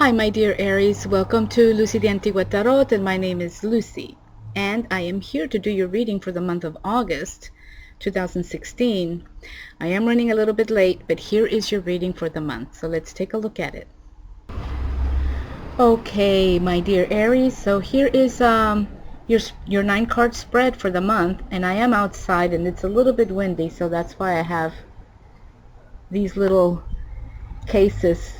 Hi, my dear Aries. Welcome to Lucy the Antigua Tarot, and my name is Lucy. And I am here to do your reading for the month of August 2016. I am running a little bit late, but here is your reading for the month. So let's take a look at it. Okay, my dear Aries. So here is your 9-card spread for the month, and I am outside, and it's a little bit windy, so that's why I have these little cases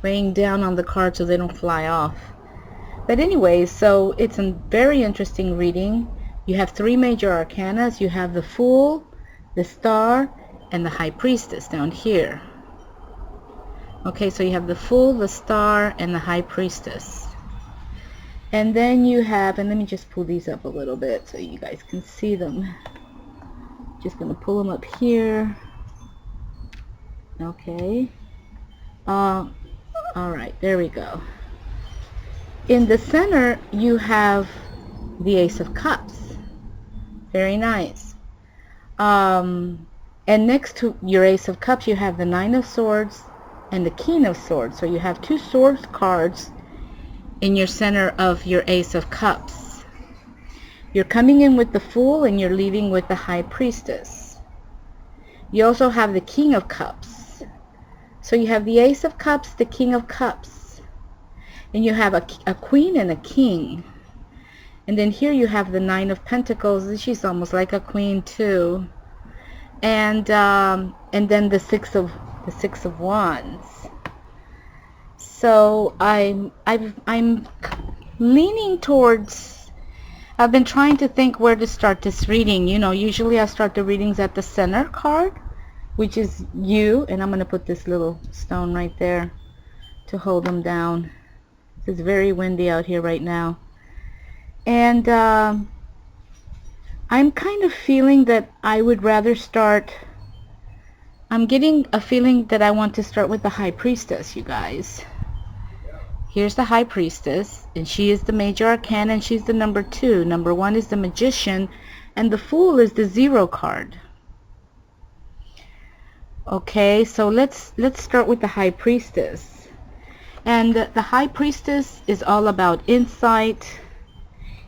laying down on the card so they don't fly off. But anyway, so it's a very interesting reading. You have 3 major arcanas. You have the Fool, the Star, and the High Priestess down here. Okay, so you have the Fool, the Star, and the High Priestess. And then you have, and let me just pull these up a little bit so you guys can see them. Just going to pull them up here. Okay. Alright, there we go. In the center, you have the Ace of Cups. Very nice. And next to your Ace of Cups, you have the Nine of Swords and the King of Swords. So you have 2 swords cards in your center of your Ace of Cups. You're coming in with the Fool and you're leaving with the High Priestess. You also have the King of Cups. So you have the Ace of Cups, the King of Cups, and you have a Queen and a King. And then here you have the Nine of Pentacles. She's almost like a queen too. And then the Six of Wands. So I'm leaning towards. I've been trying to think where to start this reading. You know, usually I start the readings at the center card, which is you, and I'm going to put this little stone right there to hold them down. It's very windy out here right now. And I'm kind of feeling that I would rather start, I'm getting a feeling that I want to start with the High Priestess, you guys. Here's the High Priestess, and she is the major arcana, and she's the number 2. Number 1 is the Magician, and the Fool is the 0 card. Okay, so let's start with the High Priestess. And the High Priestess is all about insight,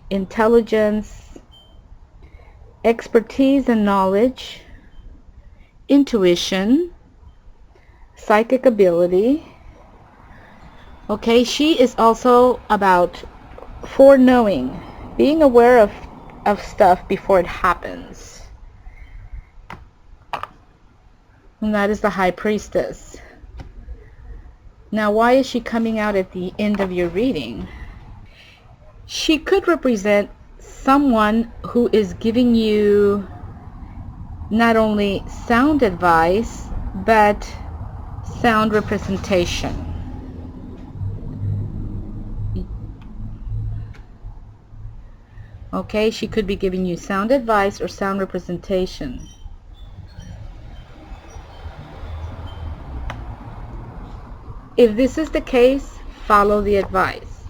intelligence, expertise and knowledge, intuition, psychic ability. Okay, she is also about foreknowing, being aware of stuff before it happens. And that is the High Priestess. Now, why is she coming out at the end of your reading? She could represent someone who is giving you not only sound advice, but sound representation. Okay, she could be giving you sound advice or sound representation. If this is the case, follow the advice.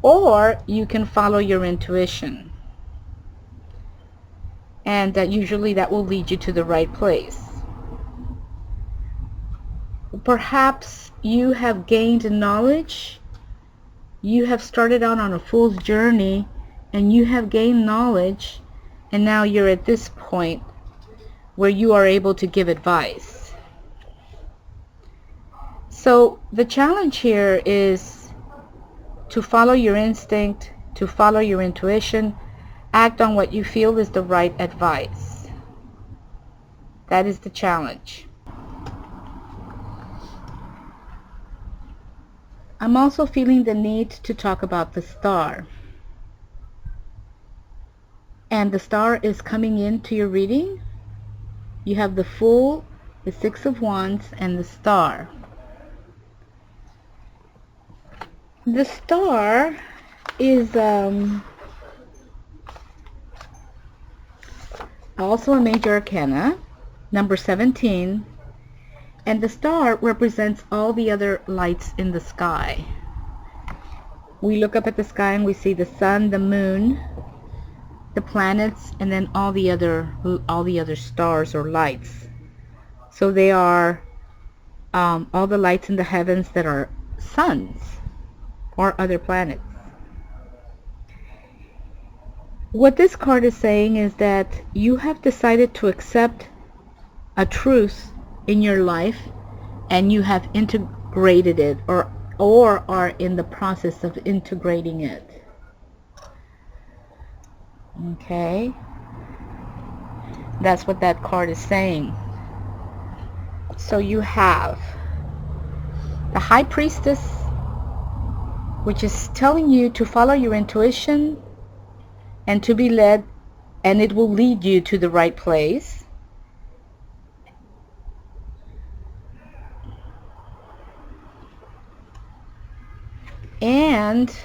Or you can follow your intuition. And usually that will lead you to the right place. Perhaps you have gained knowledge. You have started out on a fool's journey and you have gained knowledge, and now you're at this point where you are able to give advice. So the challenge here is to follow your instinct, to follow your intuition, act on what you feel is the right advice. That is the challenge. I'm also feeling the need to talk about the Star. And the Star is coming into your reading. You have the Fool, the 6 of Wands, and the Star. The Star is also a major arcana, number 17, and the Star represents all the other lights in the sky. We look up at the sky and we see the sun, the moon, the planets, and then all the other stars or lights. So they are all the lights in the heavens that are suns or other planets. What this card is saying is that you have decided to accept a truth in your life, and you have integrated it, or are in the process of integrating it. Okay? That's what that card is saying. So you have the High Priestess, which is telling you to follow your intuition and to be led, and it will lead you to the right place. And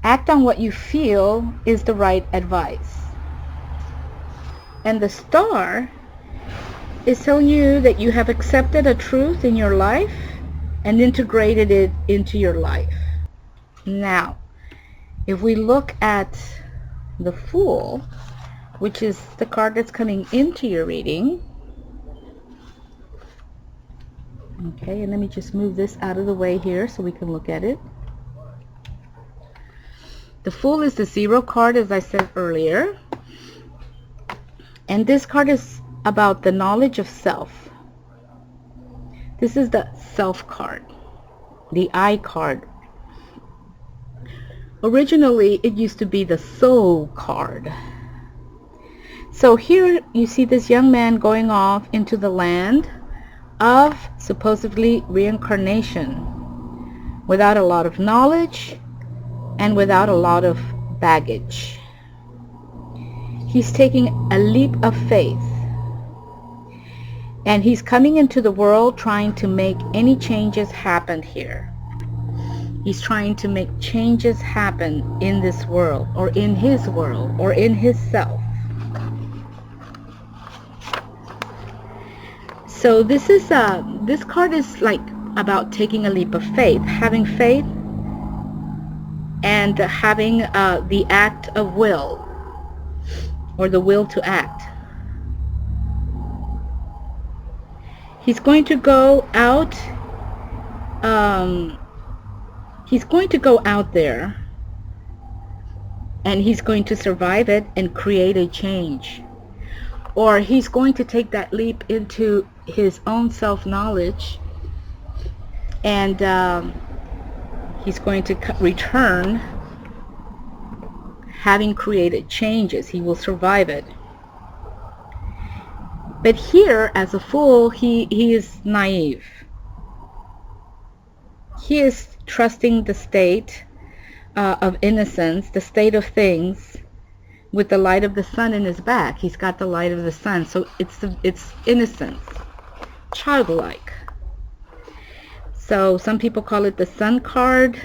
act on what you feel is the right advice. And the Star is telling you that you have accepted a truth in your life and integrated it into your life. Now, if we look at the Fool, which is the card that's coming into your reading. Okay, and let me just move this out of the way here so we can look at it. The Fool is the 0 card, as I said earlier. And this card is about the knowledge of self. This is the Self card, the I card. Originally, it used to be the Soul card. So here you see this young man going off into the land of supposedly reincarnation without a lot of knowledge and without a lot of baggage. He's taking a leap of faith, and he's coming into the world trying to make any changes happen here. He's trying to make changes happen in this world, or in his world, or in his self. So this card is like about taking a leap of faith, having faith, and having the act of will, or the will to act. He's going to go out. He's going to go out there, and he's going to survive it and create a change. Or he's going to take that leap into his own self-knowledge, and he's going to return having created changes. He will survive it. But here, as a Fool, he is naive. He is trusting the state of innocence, the state of things, with the light of the sun in his back. He's got the light of the sun, so it's innocence, childlike. So some people call it the Sun card,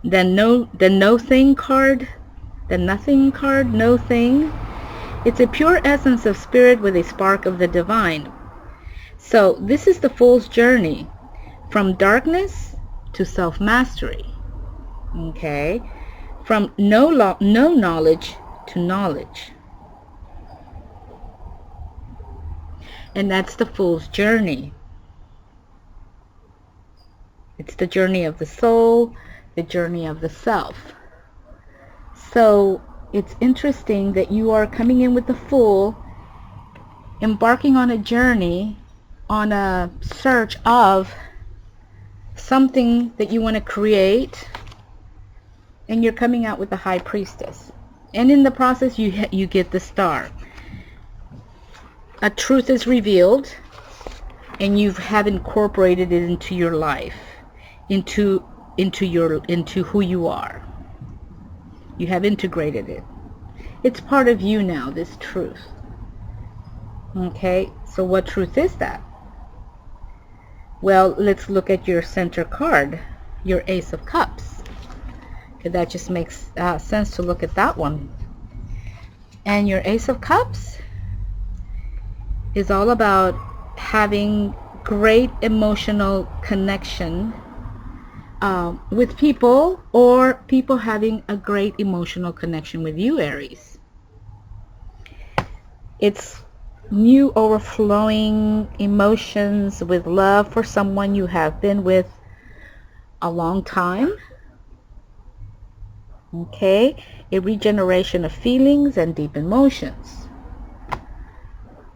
the no thing card, the nothing card, no thing. It's a pure essence of spirit with a spark of the divine. So this is the Fool's journey from darkness to self-mastery. Okay? From no knowledge to knowledge. And that's the Fool's journey. It's the journey of the soul, the journey of the self. So it's interesting that you are coming in with the Fool, embarking on a journey, on a search of something that you want to create, and you're coming out with the High Priestess. And in the process, you get the Star. A truth is revealed, and you have incorporated it into your life, into who you are. You have integrated it. It's part of you now, this truth. Okay, so what truth is that? Well, let's look at your center card, your Ace of Cups. Okay, that just makes sense to look at that one. And your Ace of Cups is all about having great emotional connection with people, or people having a great emotional connection with you, Aries. It's new overflowing emotions with love for someone you have been with a long time. Okay, a regeneration of feelings and deep emotions.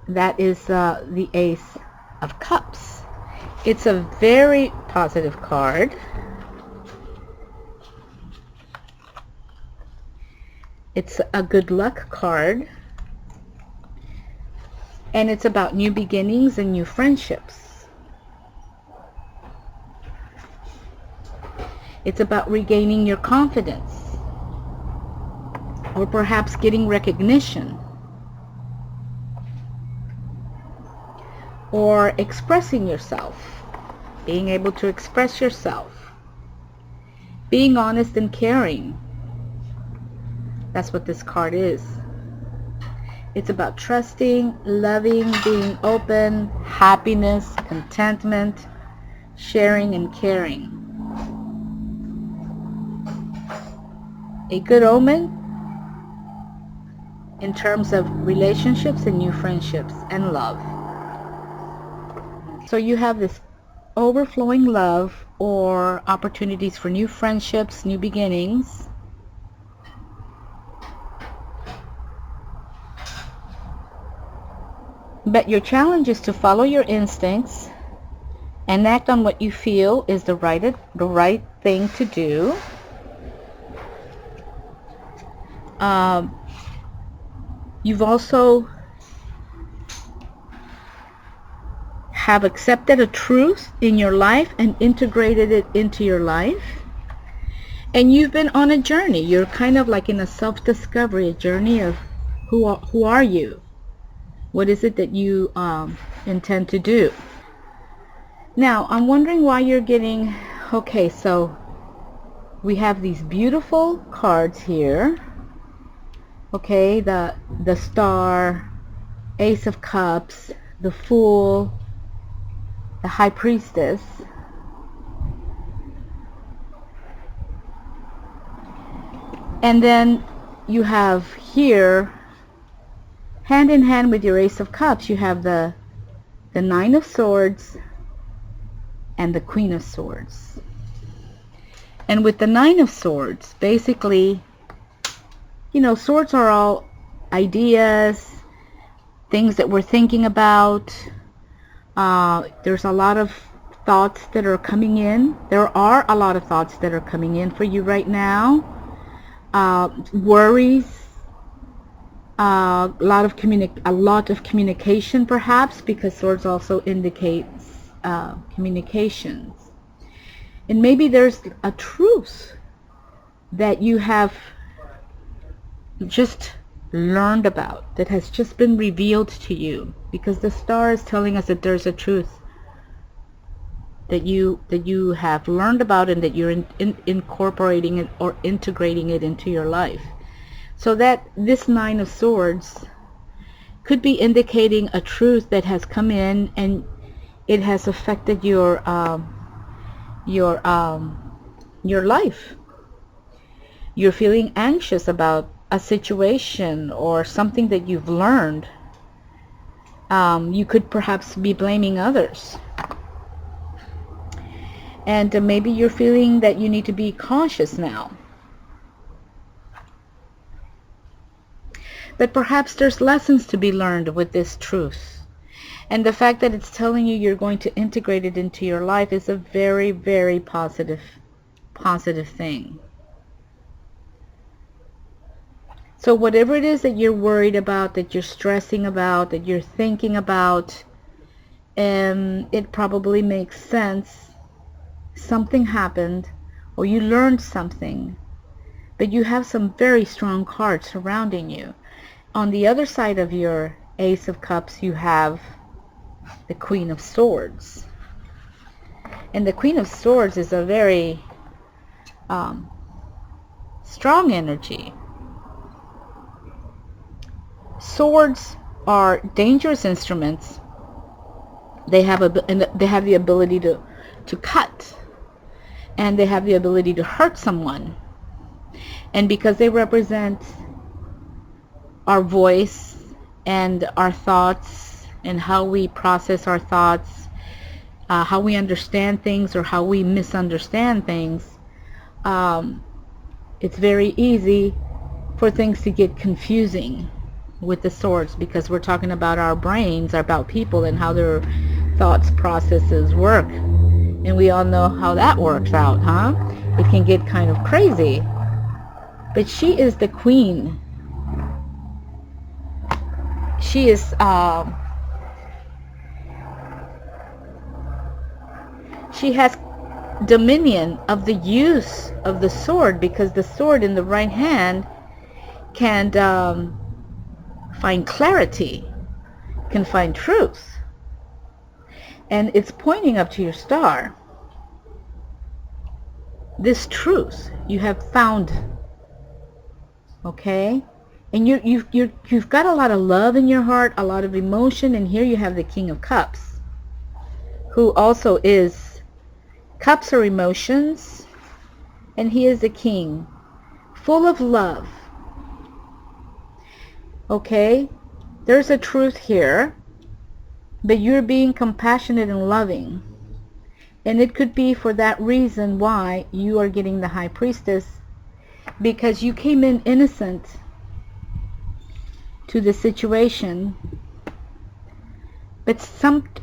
That is the Ace of Cups. It's a very positive card. It's a good luck card. And it's about new beginnings and new friendships. It's about regaining your confidence, or perhaps getting recognition, or expressing yourself, being able to express yourself, being honest and caring. That's what this card is. It's about trusting, loving, being open, happiness, contentment, sharing, and caring. A good omen in terms of relationships and new friendships and love. So you have this overflowing love or opportunities for new friendships, new beginnings. But your challenge is to follow your instincts and act on what you feel is the right thing to do. You've also have accepted a truth in your life and integrated it into your life. And you've been on a journey. You're kind of like in a self-discovery, a journey of who are you? What is it that you intend to do? Now, I'm wondering why you're getting... Okay, so we have these beautiful cards here. Okay, the Star, Ace of Cups, the Fool, the High Priestess. And then you have here, hand in hand with your Ace of Cups, you have the Nine of Swords and the Queen of Swords. And with the Nine of Swords, basically, you know, swords are all ideas, things that we're thinking about. There's a lot of thoughts that are coming in. There are a lot of thoughts that are coming in for you right now. Worries, a lot of communication perhaps, because swords also indicates communications. And maybe there's a truth that you have just learned about, that has just been revealed to you, because the Star is telling us that there's a truth that you have learned about and that you're incorporating it or integrating it into your life. So that this Nine of Swords could be indicating a truth that has come in and it has affected your life. You're feeling anxious about a situation or something that you've learned. You could perhaps be blaming others. And maybe you're feeling that you need to be cautious now. But perhaps there's lessons to be learned with this truth. And the fact that it's telling you you're going to integrate it into your life is a very, very positive thing. So whatever it is that you're worried about, that you're stressing about, that you're thinking about, it probably makes sense. Something happened, or you learned something, but you have some very strong cards surrounding you. On the other side of your Ace of Cups, you have the Queen of Swords. And the Queen of Swords is a very strong energy. Swords are dangerous instruments. They have the ability to cut, and they have the ability to hurt someone. And because they represent our voice and our thoughts and how we process our thoughts, how we understand things or how we misunderstand things, it's very easy for things to get confusing with the swords, because we're talking about our brains, about people and how their thoughts processes work. And we all know how that works out, huh? It can get kind of crazy. But she is the queen. She is she has dominion of the use of the sword, because the sword in the right hand can find clarity, can find truth, and it's pointing up to your star. This truth you have found, okay? And you've got a lot of love in your heart, a lot of emotion, and here you have the King of Cups, who also is, cups are emotions, and he is the king, full of love. Okay? There's a truth here, but you're being compassionate and loving. And it could be for that reason why you are getting the High Priestess, because you came in innocent to the situation, but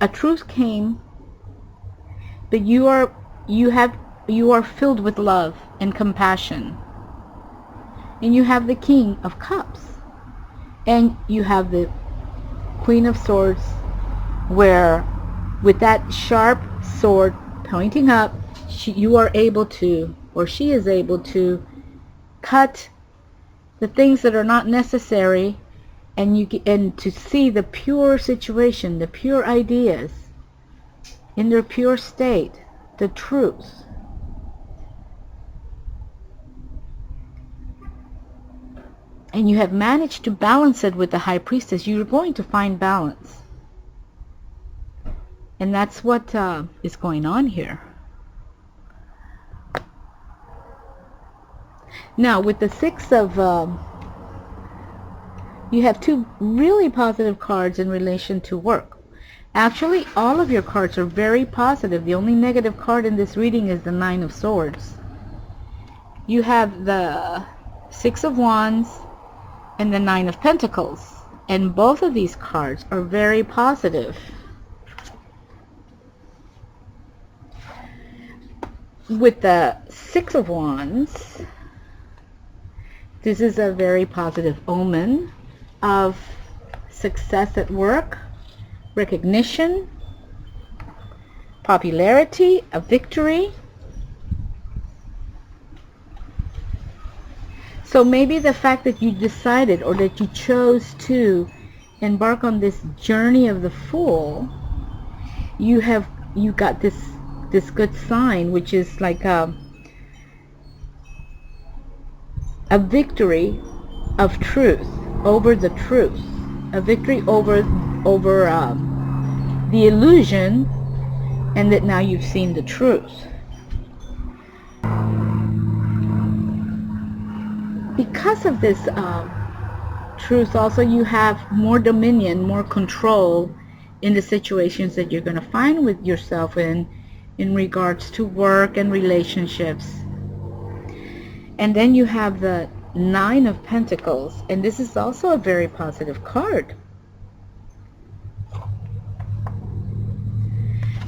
a truth came, but you are filled with love and compassion. And you have the King of Cups, and you have the Queen of Swords, where with that sharp sword pointing up, you are able to, or she is able to, cut the things that are not necessary, and to see the pure situation, the pure ideas in their pure state, the truth. And you have managed to balance it with the High Priestess. You're going to find balance. And that's what is going on here. Now, with the Six of... you have two really positive cards in relation to work. Actually, all of your cards are very positive. The only negative card in this reading is the Nine of Swords. You have the Six of Wands and the Nine of Pentacles. And both of these cards are very positive. With the Six of Wands, this is a very positive omen of success at work, recognition, popularity, a victory. So maybe the fact that you decided, or that you chose to embark on this journey of the Fool, you got this good sign, which is like a victory of truth over the truth, a victory over the illusion, and that now you've seen the truth. Because of this truth, also you have more dominion, more control in the situations that you're going to find with yourself in regards to work and relationships. And then you have the Nine of Pentacles, and this is also a very positive card.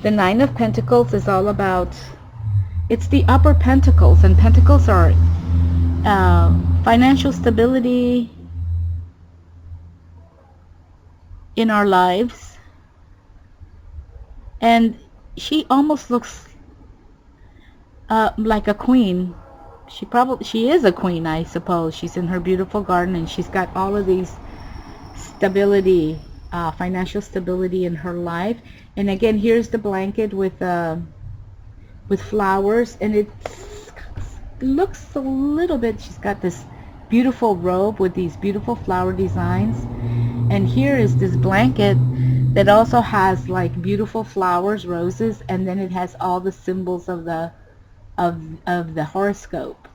The Nine of Pentacles is all about, it's the upper pentacles, and pentacles are financial stability in our lives. And she almost looks like a queen. She is a queen, I suppose. She's in her beautiful garden, and she's got all of these stability, financial stability in her life. And again, here's the blanket with flowers, and it looks a little bit, she's got this beautiful robe with these beautiful flower designs, and here is this blanket that also has like beautiful flowers, roses, and then it has all the symbols of the horoscope,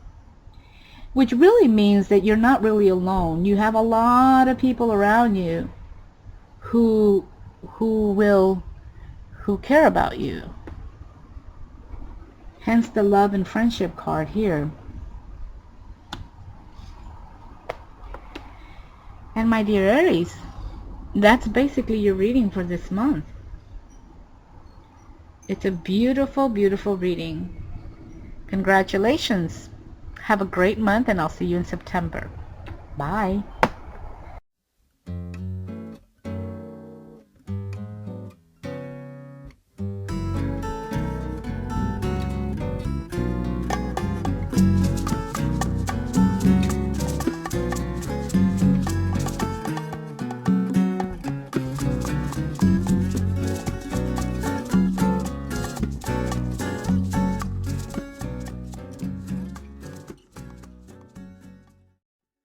which really means that you're not really alone. You have a lot of people around you who who care about you. Hence the love and friendship card here. And my dear Aries, that's basically your reading for this month. It's a beautiful, beautiful reading. Congratulations. Have a great month, and I'll see you in September. Bye.